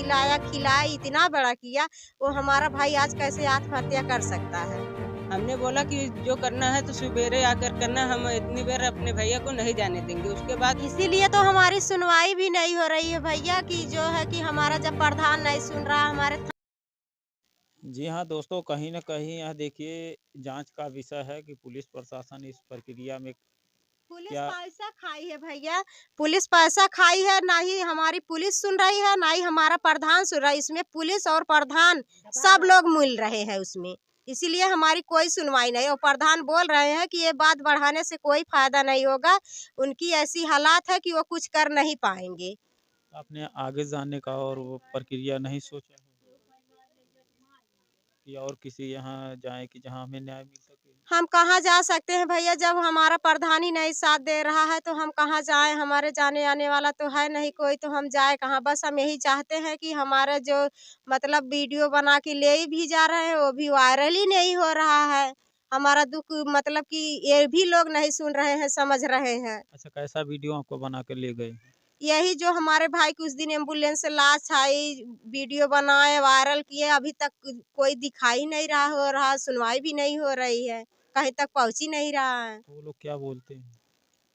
जिलाया खिलाया इतना बड़ा किया, वो हमारा भाई आज कैसे आत्महत्या कर सकता है। हमने बोला कि जो करना है तो सवेरे आकर करना, हम इतनी देर अपने भैया को नहीं जाने देंगे। उसके बाद इसीलिए तो हमारी सुनवाई भी नहीं हो रही है भैया, कि जो है कि हमारा जब प्रधान नहीं सुन रहा हमारे। जी हाँ दोस्तों, कहीं न कहीं यह देखिए जाँच का विषय है कि पुलिस प्रशासन इस प्रक्रिया में पुलिस क्या पैसा खाई है भैया, पुलिस पैसा खाई है, ना ही हमारी पुलिस सुन रही है, ना ही हमारा प्रधान सुन रहा है। इसमें पुलिस और प्रधान सब लोग मिल रहे हैं उसमें, इसीलिए हमारी कोई सुनवाई नहीं। और प्रधान बोल रहे हैं कि ये बात बढ़ाने से कोई फायदा नहीं होगा, उनकी ऐसी हालात है कि वो कुछ कर नहीं पाएंगे। आपने आगे जाने का और वो प्रक्रिया नहीं सोचा है कि और किसी यहाँ जाएँ कि जहाँ हमें न्याय मिल सके? हम कहाँ जा सकते हैं भैया, जब हमारा प्रधान ही नहीं साथ दे रहा है तो हम कहाँ जाएं। हमारे जाने आने वाला तो है नहीं कोई, तो हम जाए कहाँ। बस हम यही चाहते हैं कि हमारा जो मतलब वीडियो बना के ले भी जा रहे हैं वो भी वायरल ही नहीं हो रहा है। हमारा दुख मतलब कि ये भी लोग नहीं सुन रहे हैं, समझ रहे हैं। अच्छा, कैसा वीडियो आपको बना के ले गए? यही जो हमारे भाई की उस दिन एम्बुलेंस से लाश आई, वीडियो बनाए वायरल किए, अभी तक कोई दिखाई नहीं रहा, हो रहा सुनवाई भी नहीं हो रही है, कहीं तक पहुंच ही नहीं रहा है। वो लोग क्या बोलते हैं?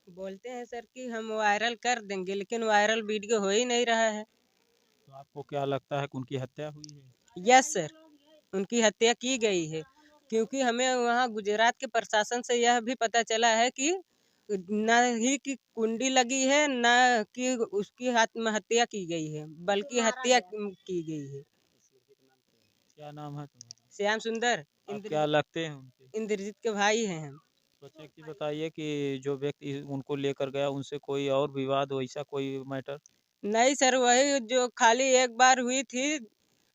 बोलते हैं सर कि हम वायरल कर देंगे, लेकिन वायरल वीडियो हो ही नहीं रहा है। तो आपको क्या लगता है कि उनकी हत्या हुई है? यस सर, उनकी हत्या की गई है, क्योंकि हमें वहाँ गुजरात के प्रशासन से यह भी पता चला है कि न ही की कुंडी लगी है, न कि उसकी आत्महत्या की गई है, बल्कि हत्या की गई है। क्या नाम है तुम्हारा? श्याम सुंदर आप क्या लगते हैं उनके? इंद्रजीत के भाई हैं हम। तो अच्छा एक चीज़ बताइए कि जो व्यक्ति उनको लेकर गया उनसे कोई और विवाद वैसा कोई मैटर? नहीं सर, वही जो खाली एक बार हुई थी,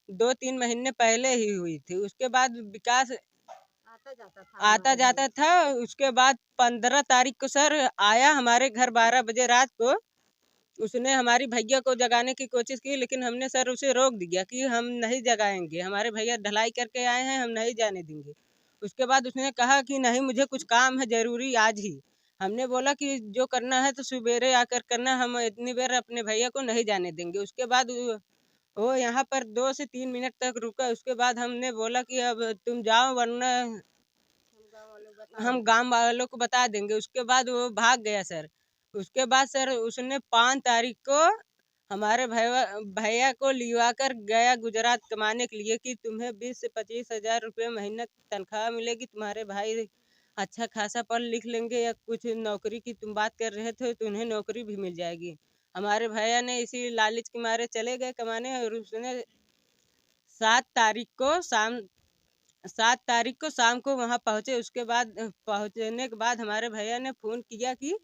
2-3 महीने पहले ही हुई थी। उसके बाद विकास आता जाता था। उसके बाद 15 तारीख को सर आया हमारे घर 12 बजे रात को। उसने हमारी भैया को जगाने की कोशिश की, लेकिन हमने सर उसे रोक दिया कि हम नहीं जगाएंगे, हमारे भैया ढलाई करके आए हैं, हम नहीं जाने देंगे। उसके बाद उसने कहा कि नहीं, मुझे कुछ काम है जरूरी आज ही। हमने बोला कि जो करना है तो सवेरे आकर करना, हम इतनी देर अपने भैया को नहीं जाने देंगे। उसके बाद वो यहाँ पर 2 से 3 मिनट तक रुका। उसके बाद हमने बोला कि अब तुम जाओ, वरना हम गांव वालों को बता देंगे। उसके बाद वो भाग गया सर। उसके बाद सर उसने 5 तारीख को हमारे भैया को लिवा कर गया गुजरात कमाने के लिए कि तुम्हें 20 से 25 हजार रुपये महीना तनख्वाह मिलेगी, तुम्हारे भाई अच्छा खासा पढ़ लिख लेंगे, या कुछ नौकरी की तुम बात कर रहे थे तो उन्हें नौकरी भी मिल जाएगी। हमारे भैया ने इसी लालच के मारे चले गए कमाने। और उसने 7 तारीख को शाम 7 तारीख को शाम को वहाँ पहुँचे। उसके बाद पहुँचने के बाद हमारे भैया ने फ़ोन किया कि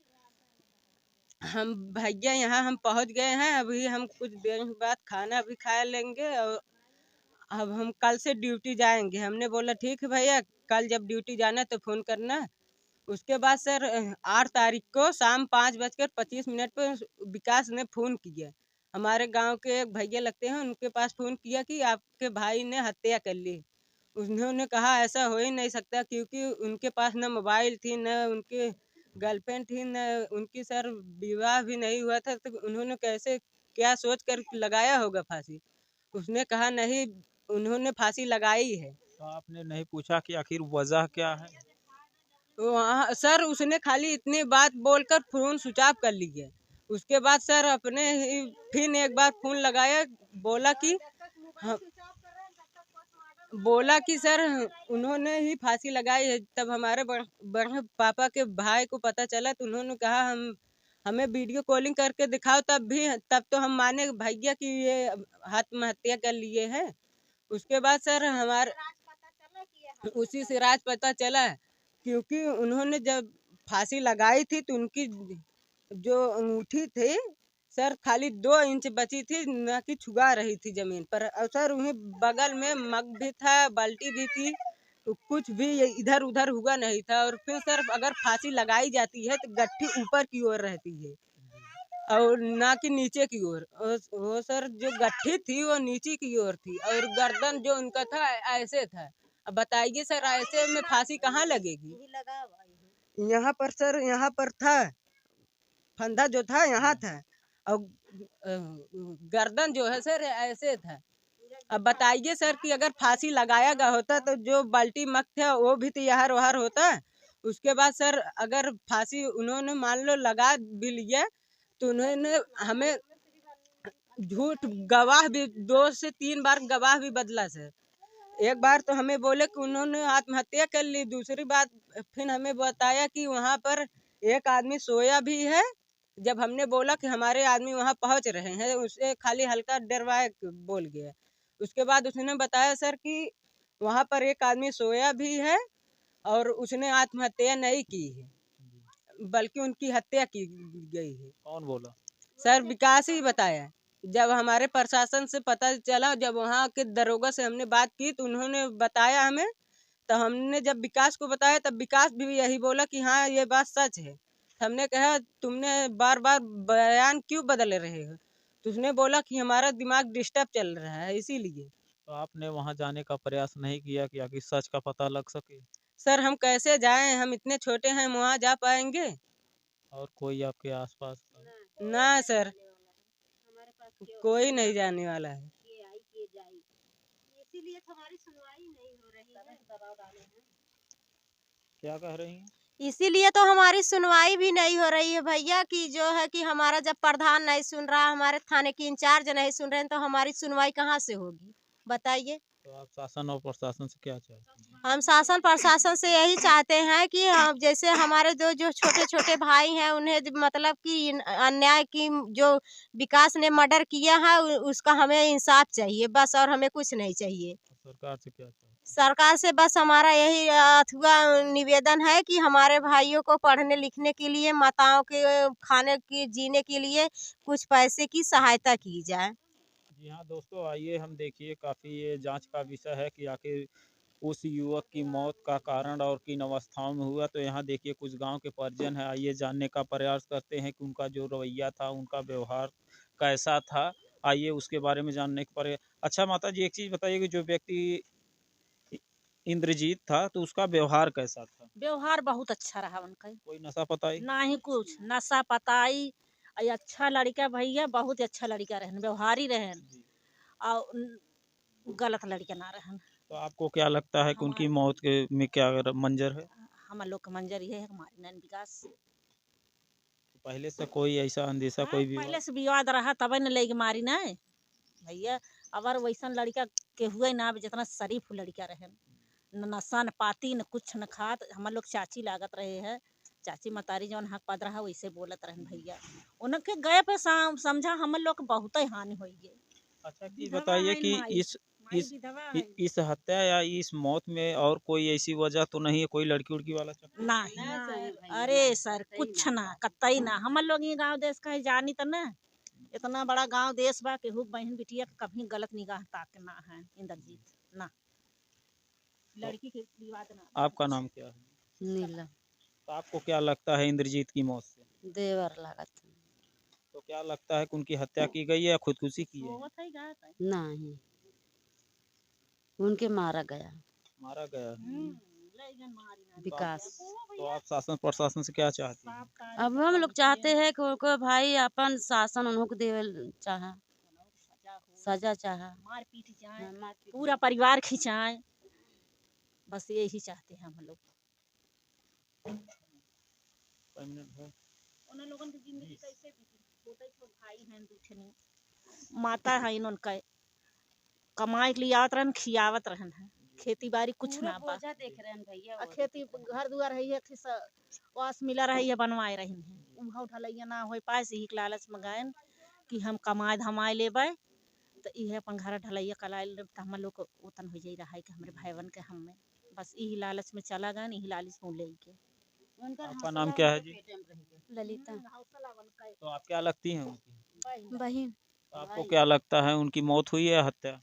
हम भैया यहाँ हम पहुँच गए हैं, अभी हम कुछ देर के बाद खाना भी खा लेंगे और अब हम कल से ड्यूटी जाएंगे। हमने बोला ठीक है भैया, कल जब ड्यूटी जाना तो फ़ोन करना। उसके बाद सर 8 तारीख को शाम 5:25 पर विकास ने फ़ोन किया। हमारे गांव के एक भैया लगते हैं, उनके पास फ़ोन किया कि आपके भाई ने हत्या कर ली। उन्होंने कहा ऐसा हो ही नहीं सकता, क्योंकि उनके पास न मोबाइल थी, न उनके गर्लफ्रेंड थी, न उनकी सर विवाह भी नहीं हुआ था, तो उन्होंने कैसे क्या सोच कर लगाया होगा फांसी। उसने कहा नहीं, उन्होंने फांसी लगाई है। तो आपने नहीं पूछा कि आखिर वजह क्या है? वहाँ सर उसने खाली इतनी बात बोलकर फोन स्विच ऑफ कर लिया। उसके बाद सर अपने ही फिर एक बार फोन लगाया, बोला कि हम बोला कि सर उन्होंने ही फांसी लगाई है। तब हमारे बड़े पापा के भाई को पता चला, तो उन्होंने कहा हम हमें वीडियो कॉलिंग करके दिखाओ। तब तो हम माने भैया कि ये आत्महत्या कर लिए हैं। उसके बाद सर हमारे उसी से राज पता चला, क्योंकि उन्होंने जब फांसी लगाई थी तो उनकी जो अंगूठी थी सर खाली 2 इंच बची थी, न कि छुआ रही थी जमीन पर। और सर उन्हें बगल में मग भी था, बाल्टी भी थी, तो कुछ भी इधर उधर हुआ नहीं था। और फिर सर अगर फांसी लगाई जाती है तो गट्ठी ऊपर की ओर रहती है और ना कि नीचे की ओर। वो सर जो गट्ठी थी वो नीचे की ओर थी, और गर्दन जो उनका था ऐसे था। अब बताइए सर, ऐसे में फांसी कहाँ लगेगी? यहाँ पर सर, यहाँ पर था फंदा जो था यहाँ था, और गर्दन जो है सर ऐसे था। अब बताइए सर कि अगर फांसी लगाया गया होता तो जो बाल्टी मक था वो भी तो यहाँ वहार होता। उसके बाद सर अगर फांसी उन्होंने मान लो लगा भी लिया तो उन्होंने हमें झूठ गवाह भी 2 से 3 बार गवाह भी बदला सर। एक बार तो हमें बोले कि उन्होंने आत्महत्या कर ली, दूसरी बात फिर हमें बताया कि वहाँ पर एक आदमी सोया भी है। जब हमने बोला कि हमारे आदमी वहाँ पहुँच रहे हैं, उसे खाली हल्का डरवाए बोल गया। उसके बाद उसने बताया सर कि वहाँ पर एक आदमी सोया भी है और उसने आत्महत्या नहीं की है, बल्कि उनकी हत्या की गई है। कौन बोला? सर विकास ही बताया। जब हमारे प्रशासन से पता चला, जब वहाँ के दरोगा से हमने बात की तो उन्होंने बताया हमें, तो हमने जब विकास को बताया तब विकास भी यही बोला कि हाँ ये बात सच है। हमने कहा तुमने बार बार बयान क्यों बदल रहे हो? तो उसने बोला कि हमारा दिमाग डिस्टर्ब चल रहा है इसीलिए। तो आपने वहाँ जाने का प्रयास नहीं किया कि आखिर सच का पता लग सके? सर हम कैसे जाएं, हम इतने छोटे हैं, हम वहाँ जा पाएंगे? और कोई आपके आसपास था? ना सर, कोई नहीं जाने वाला है। इसीलिए तो हमारी सुनवाई नहीं हो रही है। क्या कह रही हैं? इसीलिए तो हमारी सुनवाई भी नहीं हो रही है भैया, कि जो है कि हमारा जब प्रधान नहीं सुन रहा, हमारे थाने की इंचार्ज नहीं सुन रहे हैं, तो हमारी सुनवाई कहाँ से होगी बताइए। तो आप शासन और प्रशासन से क्या चाहते हैं? हम शासन प्रशासन से यही चाहते हैं कि हम जैसे हमारे जो जो छोटे छोटे भाई हैं उन्हें मतलब कि अन्याय की जो विकास ने मर्डर किया है उसका हमें इंसाफ चाहिए बस, और हमें कुछ नहीं चाहिए। तो सरकार से क्या चाहते हैं? सरकार से बस हमारा यही अथवा निवेदन है कि हमारे भाइयों को पढ़ने लिखने के लिए, माताओं के खाने की जीने के लिए कुछ पैसे की सहायता की जाए। जी हाँ दोस्तों, आइए हम देखिए काफ़ी ये जांच का विषय है कि आखिर उस युवक की मौत का कारण और किन अवस्थाओं में हुआ। तो यहाँ देखिए कुछ गांव के परिजन हैं, आइए जानने का प्रयास करते हैं कि उनका जो रवैया था, उनका व्यवहार कैसा था। आइए उसके बारे में जानने का प्रयास। अच्छा माता जी, एक चीज़ बताइए कि जो व्यक्ति इंद्रजीत था तो उसका व्यवहार कैसा था? व्यवहार बहुत अच्छा रहा उनका। कोई नशा पताई? ना ही कुछ नशा पताई। अच्छा लड़का भैया, बहुत ही अच्छा लड़का रहन, व्यवहारी रहन जी। और गलत लड़का ना रहन। तो आपको क्या लगता है कि उनकी मौत के में क्या मंजर है? हम लोग का मंजर ये है हमारे नैन विकास। पहले से कोई ऐसा अंदेशा, कोई विवाद? पहले से विवाद रहा तब न लेके मारी ना भैया। अगर वैसा लड़का के हुए ना जितना शरीफ लड़का रहन, न नशा न पाती न कुछ न खात। हम लोग चाची लागत रहे हैं, चाची मतारी जौन हक पद रहा वैसे बोलत रहन भैया। उनके गए पे समझा हम लोग बहुत ही हानि हुई है। अच्छा चीज बताइए कि इस हत्या या इस मौत में और कोई ऐसी वजह तो नहीं है, कोई लड़की उड़की वाला चक्कर? नहीं, अरे सर कुछ ना कतई ना। हम लोग ये गांव देश का जानी तो ना, इतना बड़ा गांव देश बा केहू बहन बिटिया के कभी गलत निगाह ताक ना है इंद्रजीत ना। लड़की के विवाद ना। आपका नाम क्या है? नीलम तो आपको क्या लगता है इंद्रजीत की मौत से? देवर लागत तो क्या लगता है कि उनकी हत्या की गई है या खुदकुशी की है? नहीं, उनके मारा गया मारा गया है। विकास। तो आप शासन प्रशासन से क्या चाहते हैं? अब हम लोग चाहते हैं कि उनको भाई अपन शासन उनको देवे चाहे, सजा चाहे, मार पीट जाए, मार-पीट पूरा परिवार खिंचाए, बस यही चाहते हैं हम लोग। उन लोगन की जिंदगी कैसे बीती? छोटे छोटे भाई हैं, दूठनी माता है, इनका कमाई के लिए आवत रहन, खियावत रहन है। खेती बाड़ी कुछ ना बा। देख रहे हैं भैया, खेती घर दुआर है वास मिला रही है, बनवाए रही है। उहा उठलैया ना हो पाए से ही लालच में गए कि हम कमाए धमाए लेबै तो इहे अपन घर ढलैया कलाइल तो हम लोग उतन हो जाई रहा है कि हमारे भाई बहन के हमें बस यही लालच में चला गए, यही लालच में ले के। आपका नाम क्या है जी? ललिता तो आप क्या लगती हैं उनकी? बहन। तो आपको क्या लगता है उनकी मौत हुई है या हत्या?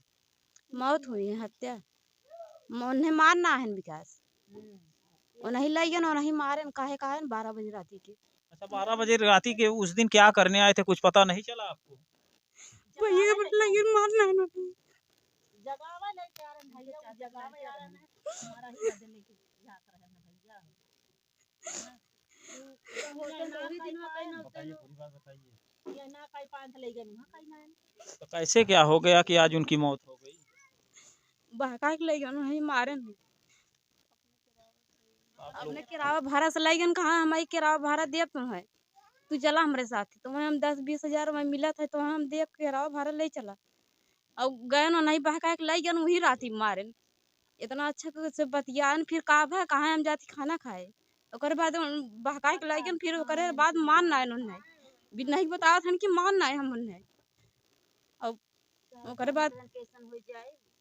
मौत हुई है, हत्या उन्हें मारना है विकास। उन्हें लइयन उन्हें मारे काहे 12 बजे राती के। अच्छा 12 बजे राती के उस दिन क्या करने आए थे, कुछ पता नहीं चला आपको? भैया लइयन मारना है जगावा लेके आ रहे भैया, जगावे आ रहे हैं हमारा ही बदले लेके जात रहे हैं भैया। बताइए पूरी बात बताइए। ये ना कई पांच ले गए ना कई ना तो कैसे क्या हो गया कि आज उनकी मौत हो गई? बहका के ले गए वहीं मारे नहीं। आप लोग अपने किराया भाड़ा से ले गए कहाँ हमारी किराया भाड़ा दे तुम है तू चला हमारे साथ तो वहीं हम 10-20 हजार में मिला था तो हम दे किराया भाड़ा ले चला और गए ना नहीं बहका के ले गए वही राती मारे इतना अच्छा से बतियान फिर कहाँ हम जाती खाना खाए ओकर बाद बहका के ले गए फिर ओकरे बाद मानना है उन्होंने भी नहीं बताया था कि मानना है हम उन्हें और ओकरे बाद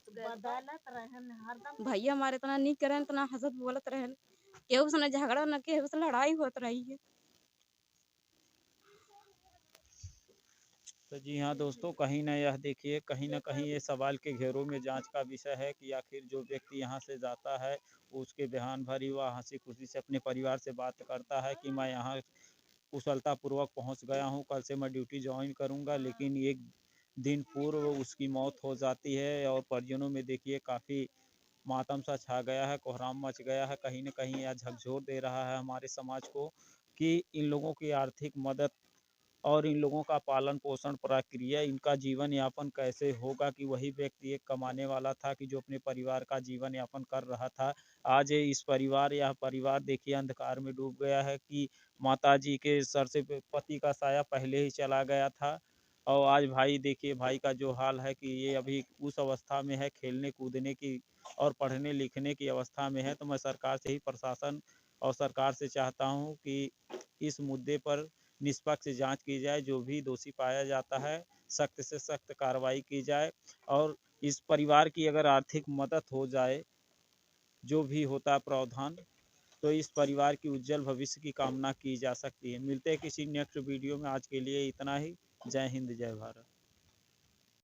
बदलत रहन हरदम भैया हमारे इतना नहीं करे इतना हंसत बोलत रहे केहू से न झगड़ा न केहू से लड़ाई होत रही है। तो जी हाँ दोस्तों, कहीं ना यह देखिए कहीं ना कहीं ये सवाल के घेरों में जांच का विषय है कि आखिर जो व्यक्ति यहाँ से जाता है उसके बयान भरी व हंसी खुशी से अपने परिवार से बात करता है कि मैं यहाँ कुशलतापूर्वक पहुँच गया हूँ, कल से मैं ड्यूटी ज्वाइन करूँगा, लेकिन एक दिन पूर्व उसकी मौत हो जाती है और परिजनों में देखिए काफ़ी मातम सा छा गया है, कोहराम मच गया है। कहीं न कहीं यह झकझोर दे रहा है हमारे समाज को कि इन लोगों की आर्थिक मदद और इन लोगों का पालन पोषण प्रक्रिया इनका जीवन यापन कैसे होगा कि वही व्यक्ति एक कमाने वाला था कि जो अपने परिवार का जीवन यापन कर रहा था। आज इस परिवार यह परिवार देखिए अंधकार में डूब गया है कि माताजी के सर से पति का साया पहले ही चला गया था और आज भाई देखिए भाई का जो हाल है कि ये अभी उस अवस्था में है खेलने कूदने की और पढ़ने लिखने की अवस्था में है। तो मैं सरकार से ही प्रशासन और सरकार से चाहता हूँ कि इस मुद्दे पर निष्पक्ष जांच की जाए, जो भी दोषी पाया जाता है सख्त से सख्त कार्रवाई की जाए और इस परिवार की अगर आर्थिक मदद हो जाए, जो भी होता है प्रावधान, तो इस परिवार की उज्जवल भविष्य की कामना की जा सकती है। मिलते हैं किसी नेक्स्ट वीडियो में, आज के लिए इतना ही। जय हिंद जय भारत।